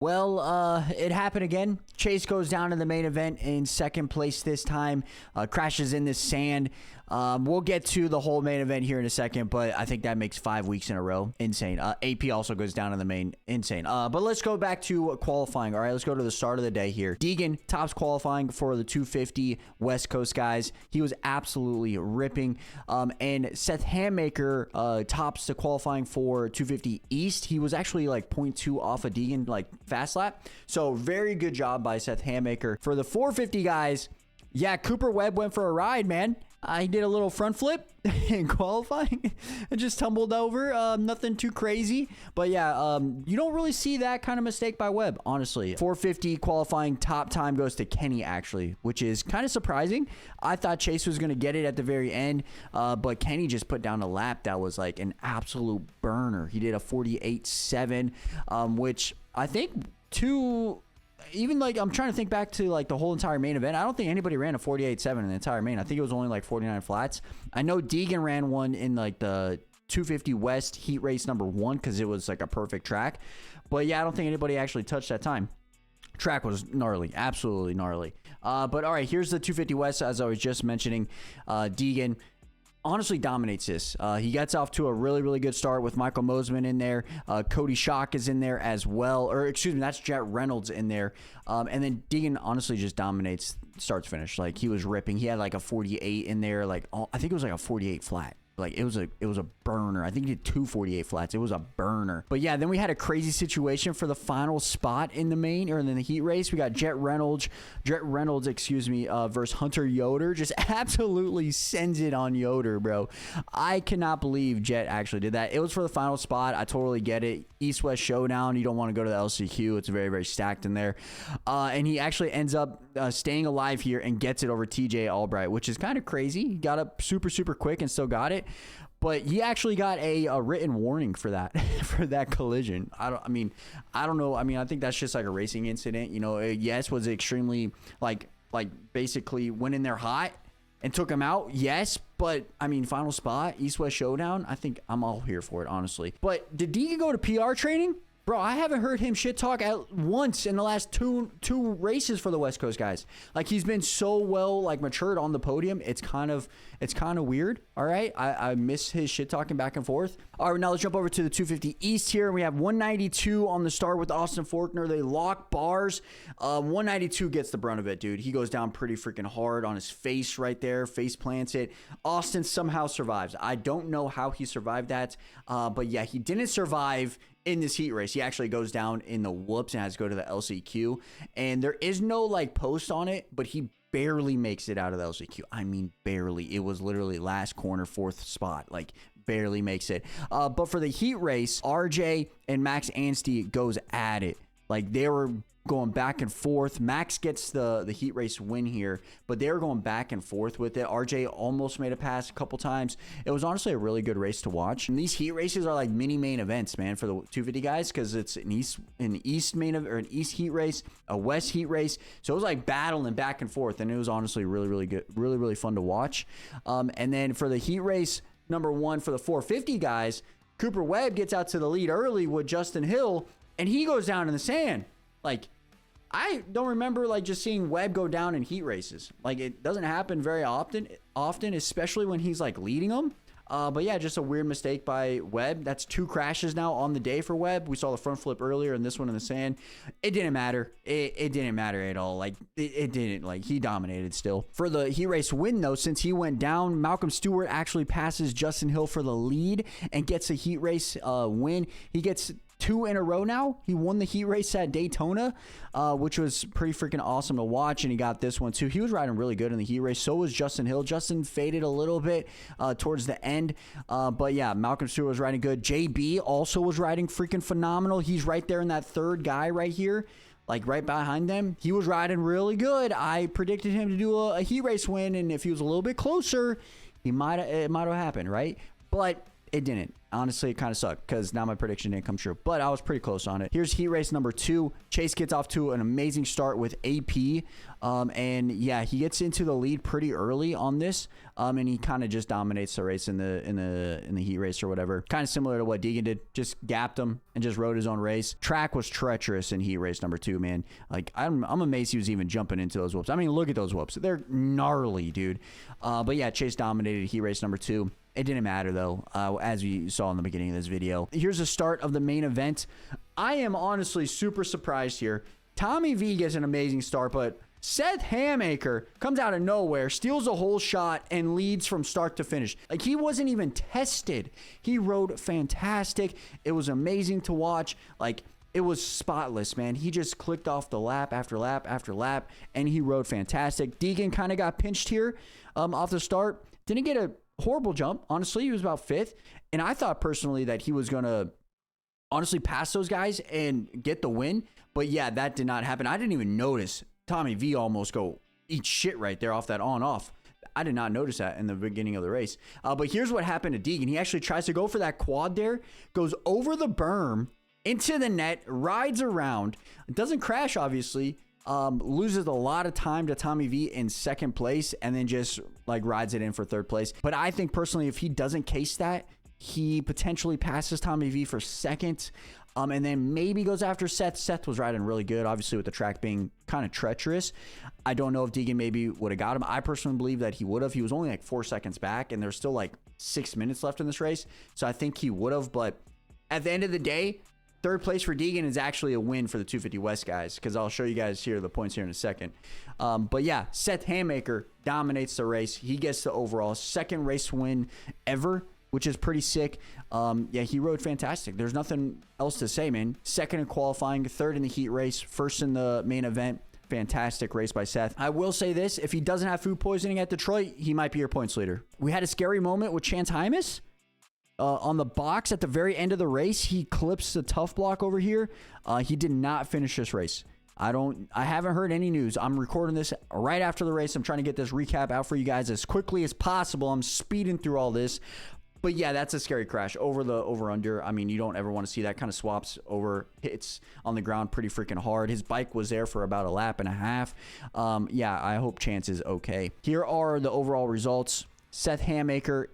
Well, it happened again. Chase goes down in the main event in second place this time, crashes in this sand. We'll get to the whole main event here in a second, but I think that makes 5 weeks in a row. Insane. AP also goes down in the main. Insane. But let's go back to qualifying. All right, let's go to the start of the day here. Deegan tops qualifying for the 250 West Coast guys. He was absolutely ripping. And Seth Hammaker tops the qualifying for 250 East. He was actually like 0.2 off of Deegan, like fast lap. So very good job by Seth Hammaker. For the 450 guys, yeah, Cooper Webb went for a ride, man. He did a little front flip in qualifying and just tumbled over. Nothing too crazy. But yeah, you don't really see that kind of mistake by Webb, honestly. 450 qualifying top time goes to Kenny, actually, which is kind of surprising. I thought Chase was going to get it at the very end, but Kenny just put down a lap that was like an absolute burner. He did a 48.7, which I think even like I'm trying to think back to like the whole entire main event. I don't think anybody ran a 48.7 in the entire main. I think it was only like 49 flats. I know Deegan ran one in like the 250 West heat race number 1 because it was like a perfect track. But yeah, I don't think anybody actually touched that time. Track was gnarly, absolutely gnarly. But all right, here's the 250 West, as I was just mentioning. Deegan honestly dominates this. He gets off to a really, really good start with Michael Mosman in there. Cody Schock is in there as well. Or, excuse me, that's Jet Reynolds in there. And then Deegan honestly just dominates start to finish. Like, he was ripping. He had like a 48 in there. Like, I think it was like a 48 flat. Like, it was a burner. I think he did 248 flats. It was a burner. But yeah, then we had a crazy situation for the final spot in the main, or in the heat race. We got Jet Reynolds, versus Hunter Yoder. Just absolutely sends it on Yoder, bro. I cannot believe Jet actually did that. It was for the final spot. I totally get it. East-West showdown. You don't want to go to the LCQ. It's very, very stacked in there. And he actually ends up staying alive here and gets it over TJ Albright, which is kind of crazy. He got up super, super quick and still got it. But he actually got a written warning for that for that collision. I don't know. I mean, I think that's just like a racing incident. You know, yes, was extremely like basically went in there hot and took him out. Yes, but I mean, final spot, East-West showdown. I think I'm all here for it, honestly. But did Deegan go to PR training? Bro, I haven't heard him shit talk at once in the last two races for the West Coast guys. Like, he's been so well like matured on the podium. It's kind of weird. All right, I miss his shit talking back and forth. All right, now let's jump over to the 250 East here. We have 192 on the start with Austin Faulkner. They lock bars. 192 gets the brunt of it, dude. He goes down pretty freaking hard on his face right there. Face plants it. Austin somehow survives. I don't know how he survived that, but yeah, he didn't survive in this heat race. He actually goes down in the whoops and has to go to the LCQ. And there is no like post on it, but he barely makes it out of the LCQ. I mean, barely. It was literally last corner, 4th spot. Like, barely makes it. But for the heat race, RJ and Max Anstey goes at it. Like, they were going back and forth. Max gets the heat race win here, but they were going back and forth with it. RJ almost made a pass a couple times. It was honestly a really good race to watch. And these heat races are like mini main events, man, for the 250 guys, because it's an East heat race, a West heat race. So it was like battling back and forth, and it was honestly really, really good, really, really fun to watch. And then for the heat race number 1 for the 450 guys, Cooper Webb gets out to the lead early with Justin Hill, and he goes down in the sand. Like, I don't remember like just seeing Webb go down in heat races. Like, it doesn't happen very often, especially when he's like leading them. But yeah, just a weird mistake by Webb. That's 2 crashes now on the day for Webb. We saw the front flip earlier and this one in the sand. It didn't matter. It didn't matter at all. Like, it didn't. Like, he dominated still. For the heat race win, though, since he went down, Malcolm Stewart actually passes Justin Hill for the lead and gets a heat race win. He gets 2 in a row now. He won the heat race at Daytona, which was pretty freaking awesome to watch, and he got this one too. He was riding really good in the heat race. So was Justin Hill. Justin faded a little bit towards the end, but yeah, Malcolm Stewart was riding good. JB also was riding freaking phenomenal. He's right there in that third guy right here, like right behind them. He was riding really good. I predicted him to do a heat race win, and if he was a little bit closer, it might have happened, right? But it didn't. Honestly, it kind of sucked because now my prediction didn't come true, but I was pretty close on it. Here's heat race number 2. Chase gets off to an amazing start with AP, and yeah, he gets into the lead pretty early on this, and he kind of just dominates the race in the heat race or whatever. Kind of similar to what Deegan did, just gapped him and just rode his own race. Track was treacherous in heat race number 2, man. Like I'm amazed he was even jumping into those whoops. I mean, look at those whoops; they're gnarly, dude. But yeah, Chase dominated heat race number 2. It didn't matter, though, as we saw in the beginning of this video. Here's the start of the main event. I am honestly super surprised here. Tommy V gets an amazing start, but Seth Hammaker comes out of nowhere, steals a whole shot, and leads from start to finish. Like, he wasn't even tested. He rode fantastic. It was amazing to watch. Like, it was spotless, man. He just clicked off the lap after lap after lap, and he rode fantastic. Deegan kind of got pinched here off the start. Didn't get a horrible jump. Honestly, he was about 5th. And I thought personally that he was going to honestly pass those guys and get the win. But yeah, that did not happen. I didn't even notice Tommy V almost go eat shit right there off that on-off. I did not notice that in the beginning of the race. But here's what happened to Deegan. He actually tries to go for that quad there, goes over the berm, into the net, rides around. It doesn't crash, obviously. Loses a lot of time to Tommy V in 2nd place, and then just like rides it in for 3rd place. But I think personally, if he doesn't case that, he potentially passes Tommy V for 2nd, and then maybe goes after Seth. Seth was riding really good, obviously, with the track being kind of treacherous. I don't know if Deegan maybe would have got him. I personally believe that he would have. He was only like 4 seconds back, and there's still like 6 minutes left in this race, so I think he would have. But at the end of the day, 3rd place for Deegan is actually a win for the 250 West guys, because I'll show you guys here the points here in a second. But yeah, Seth Hammaker dominates the race. He gets the overall 2nd race win ever, which is pretty sick. Yeah, he rode fantastic. There's nothing else to say, man. 2nd in qualifying, 3rd in the heat race, 1st in the main event. Fantastic race by Seth. I will say this, if he doesn't have food poisoning at Detroit, he might be your points leader. We had a scary moment with Chance Hymas. On the box at the very end of the race, he clips the tough block over here. He did not finish this race. I haven't heard any news. I'm recording this right after the race. I'm trying to get this recap out for you guys as quickly as possible. I'm speeding through all this. But yeah, that's a scary crash over the over-under. I mean, you don't ever want to see that. Kind of swaps over, hits on the ground pretty freaking hard. His bike was there for about a lap and a half. Yeah, I hope Chance is okay. Here are the overall results. Seth Hammaker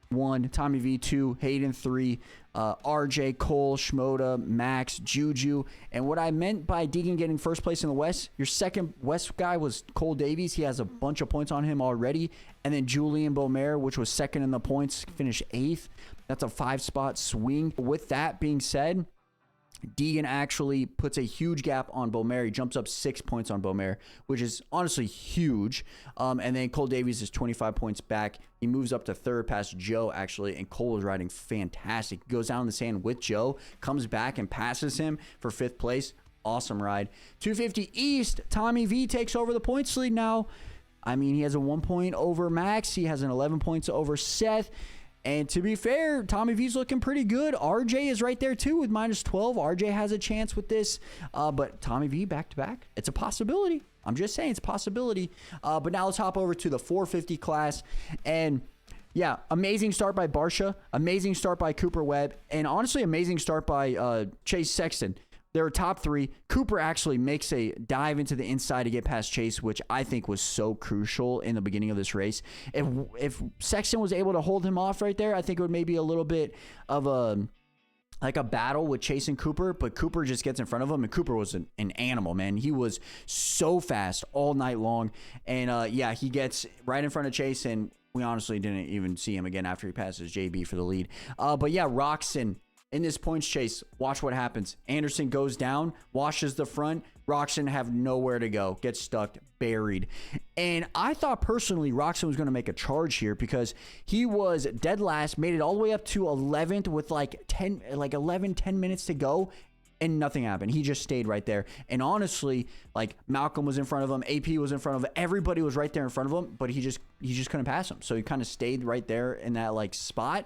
1, Tommy V 2, Hayden 3, RJ, Cole, Shimoda, Max, Juju. And what I meant by Deegan getting 1st place in the West, your 2nd West guy was Cole Davies. He has a bunch of points on him already. And then Julian Beaumer, which was 2nd in the points, finished 8th. That's a 5-spot swing. With that being said, Deegan actually puts a huge gap on Beaumer. He jumps up 6 points on Beaumer, which is honestly huge. And then Cole Davies is 25 points back. He moves up to 3rd past Joe, actually, and Cole is riding fantastic. Goes down in the sand with Joe, comes back and passes him for 5th place. Awesome ride. 250 East, Tommy V takes over the points lead now. I mean, he has a 1 point over Max. He has an 11 points over Seth. And to be fair, Tommy V's looking pretty good. RJ is right there too with -12. RJ has a chance with this. But Tommy V back-to-back. It's a possibility. I'm just saying it's a possibility. But now let's hop over to the 450 class. And yeah, amazing start by Barsha. Amazing start by Cooper Webb. And honestly, amazing start by Chase Sexton. They were top 3. Cooper actually makes a dive into the inside to get past Chase, which I think was so crucial in the beginning of this race. If Sexton was able to hold him off right there, I think it would maybe a little bit of a battle with Chase and Cooper, but Cooper just gets in front of him, and Cooper was an animal, man. He was so fast all night long, and yeah, he gets right in front of Chase, and we honestly didn't even see him again after he passes JB for the lead. But yeah, Roxon, in this points chase, watch what happens. Anderson goes down, washes the front. Roxon have nowhere to go, gets stuck, buried. And I thought personally Roxon was going to make a charge here because he was dead last, made it all the way up to 11th with like 10 minutes to go, and nothing happened. He just stayed right there. And honestly, like Malcolm was in front of him, AP was in front of him, everybody was right there in front of him, but he just couldn't pass him. So he kind of stayed right there in that like spot,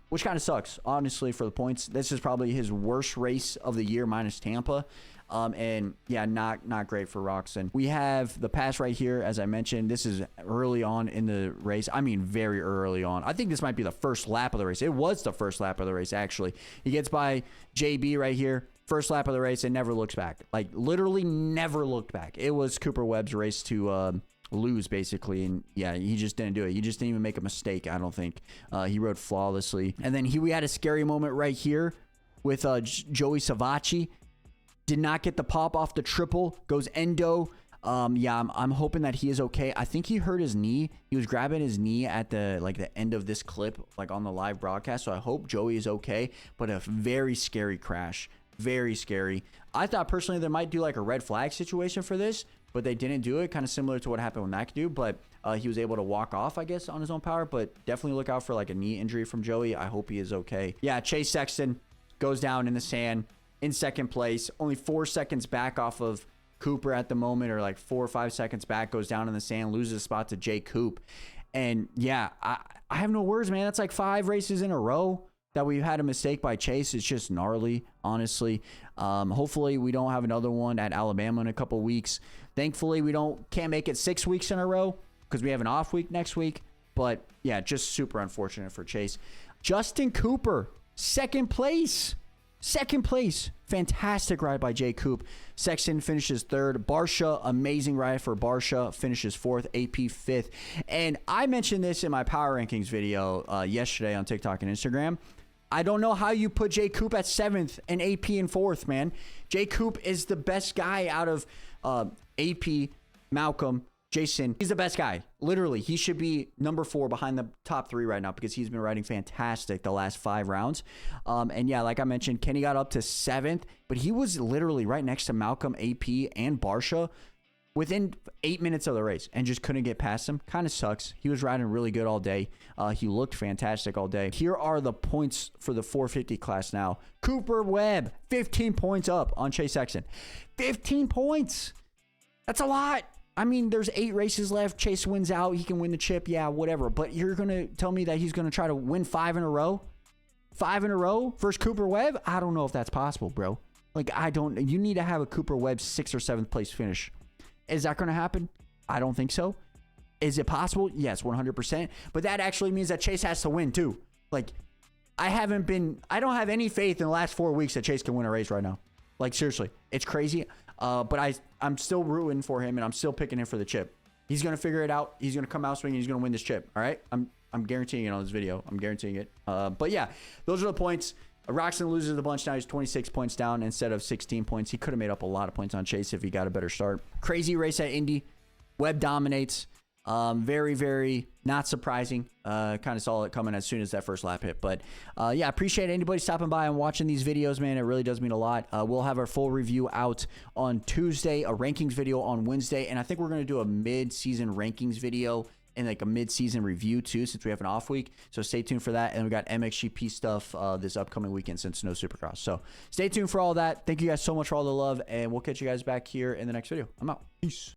which kind of sucks, honestly, for the points. This is probably his worst race of the year minus Tampa. And yeah, not great for Roczen. We have the pass right here, as I mentioned. This is early on in the race. I mean, very early on. I think this might be the first lap of the race. It was the first lap of the race, actually. He gets by JB right here. First lap of the race and never looks back. Like, literally never looked back. It was Cooper Webb's race to lose, basically. And yeah, he just didn't do it. He just didn't even make a mistake, I don't think. He rode flawlessly. And then we had a scary moment right here with Joey Savacci. Did not get the pop off the triple. Goes endo. Yeah, I'm hoping that he is okay. I think he hurt his knee. He was grabbing his knee at the end of this clip, like on the live broadcast. So I hope Joey is okay. But a very scary crash. Very scary. I thought personally they might do like a red flag situation for this, but they didn't do it. Kind of similar to what happened with McAdoo, but he was able to walk off, I guess, on his own power. But definitely look out for like a knee injury from Joey. I hope he is okay. Yeah, Chase Sexton goes down in the sand in second place. Only 4 seconds back off of Cooper at the moment, or like 4 or 5 seconds back, goes down in the sand, loses a spot to Jay Coop. And yeah, I have no words, man. That's like 5 races in a row that we've had a mistake by Chase. It's just gnarly, honestly. Hopefully we don't have another one at Alabama in a couple weeks. Thankfully we can't make it 6 weeks in a row because we have an off week next week. But yeah, just super unfortunate for Chase. Justin Cooper, second place. Fantastic ride by Jay Coop. Sexton finishes third. Barsha, amazing ride for Barsha, finishes fourth. AP fifth. And I mentioned this in my power rankings video yesterday on TikTok and Instagram. I don't know how you put Jay Coop at 7th and AP in 4th, man. Jay Coop is the best guy out of AP, Malcolm, Jason. He's the best guy. Literally, he should be number 4 behind the top 3 right now because he's been riding fantastic the last 5 rounds. And yeah, like I mentioned, Kenny got up to 7th, but he was literally right next to Malcolm, AP, and Barsha within 8 minutes of the race and just couldn't get past him. Kind of sucks. He was riding really good all day. He looked fantastic all day. Here are the points for the 450 class now. Cooper Webb, 15 points up on Chase Sexton. 15 points. That's a lot. I mean, there's 8 races left. Chase wins out. He can win the chip. Yeah, whatever. But you're going to tell me that he's going to try to win 5 in a row? 5 in a row versus Cooper Webb? I don't know if that's possible, bro. Like, you need to have a Cooper Webb 6th or 7th place finish. Is that going to happen? I don't think so. Is it possible? Yes, 100%. But that actually means that Chase has to win too. Like, I don't have any faith in the last 4 weeks that Chase can win a race right now. Like, seriously, it's crazy. But I'm still rooting for him, and I'm still picking him for the chip. He's going to figure it out. He's going to come out swinging. He's going to win this chip. All right? I'm guaranteeing it on this video. I'm guaranteeing it. But yeah, those are the points. Roczen loses the bunch now. He's 26 points down instead of 16 points. He could have made up a lot of points on Chase if he got a better start. Crazy race at Indy. Webb dominates. Very, very not surprising. Kind of saw it coming as soon as that first lap hit. But yeah, appreciate anybody stopping by and watching these videos, man. It really does mean a lot. We'll have our full review out on Tuesday, a rankings video on Wednesday, and I think we're going to do a mid-season rankings video and like a mid-season review too, since we have an off week. So stay tuned for that. And we got MXGP stuff this upcoming weekend since no Supercross. So stay tuned for all that. Thank you guys so much for all the love, and we'll catch you guys back here in the next video. I'm out. Peace.